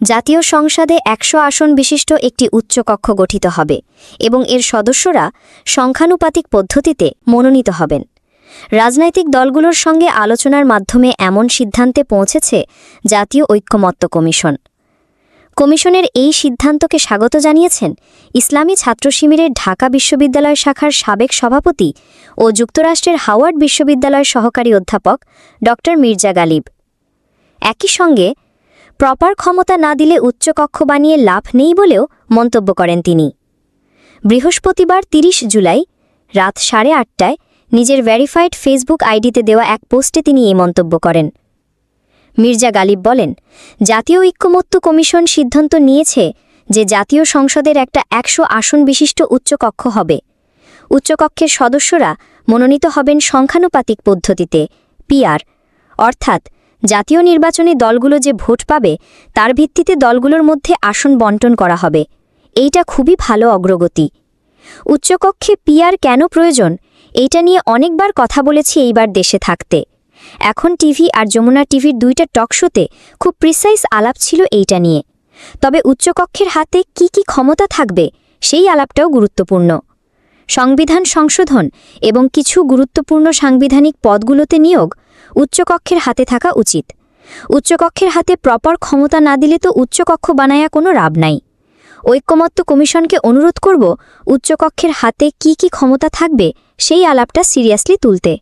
জাতীয় সংসদে ১০০ আসন বিশিষ্ট একটি উচ্চকক্ষ গঠিত হবে এবং এর সদস্যরা সংখ্যানুপাতিক পদ্ধতিতে মনোনীত হবেন। রাজনৈতিক দলগুলোর সঙ্গে আলোচনার মাধ্যমে এমন সিদ্ধান্তে পৌঁছেছে জাতীয় ঐক্যমত্য কমিশন। কমিশনের এই সিদ্ধান্তকে স্বাগত জানিয়েছেন ইসলামী ছাত্র শিবিরের ঢাকা বিশ্ববিদ্যালয় শাখার সাবেক সভাপতি ও যুক্তরাষ্ট্রের হাওয়ার্ড বিশ্ববিদ্যালয়ের সহকারী অধ্যাপক ড. মির্জা গালিব। একই সঙ্গে প্রপার ক্ষমতা না দিলে উচ্চকক্ষ বানিয়ে লাভ নেই বলেও মন্তব্য করেন তিনি। বৃহস্পতিবার ৩০ জুলাই রাত 8:30টায় নিজের ভেরিফাইড ফেসবুক আইডিতে দেওয়া এক পোস্টে তিনি এই মন্তব্য করেন। মির্জা গালিব বলেন, জাতীয় ঐক্যমত্য কমিশন সিদ্ধান্ত নিয়েছে যে জাতীয় সংসদের একটা ১০০ আসন বিশিষ্ট উচ্চকক্ষ হবে। উচ্চকক্ষের সদস্যরা মনোনীত হবেন সংখ্যানুপাতিক পদ্ধতিতে পিআর, অর্থাৎ জাতীয় নির্বাচনে দলগুলো যে ভোট পাবে তার ভিত্তিতে দলগুলোর মধ্যে আসন বণ্টন করা হবে। এইটা খুবই ভালো অগ্রগতি। উচ্চকক্ষে পিআর কেন প্রয়োজন এইটা নিয়ে অনেকবার কথা বলেছি এইবার দেশে থাকতে। এখন টিভি আর যমুনা টিভির 2টা টকশোতে খুব প্রিসাইজ আলাপ ছিল এইটা নিয়ে। তবে উচ্চকক্ষের হাতে কি কি ক্ষমতা থাকবে সেই আলাপটাও গুরুত্বপূর্ণ। সংবিধান সংশোধন এবং কিছু গুরুত্বপূর্ণ সাংবিধানিক পদগুলোতে নিয়োগ উচ্চকক্ষের হাতে থাকা উচিত। উচ্চকক্ষের হাতে প্রপার ক্ষমতা না দিলে তো উচ্চকক্ষ বানায়া কোনো লাভ নাই। ঐক্যমত্য কমিশনকে অনুরোধ করব উচ্চকক্ষের হাতে কি কি ক্ষমতা থাকবে সেই আলাপটা সিরিয়াসলি তুলতে।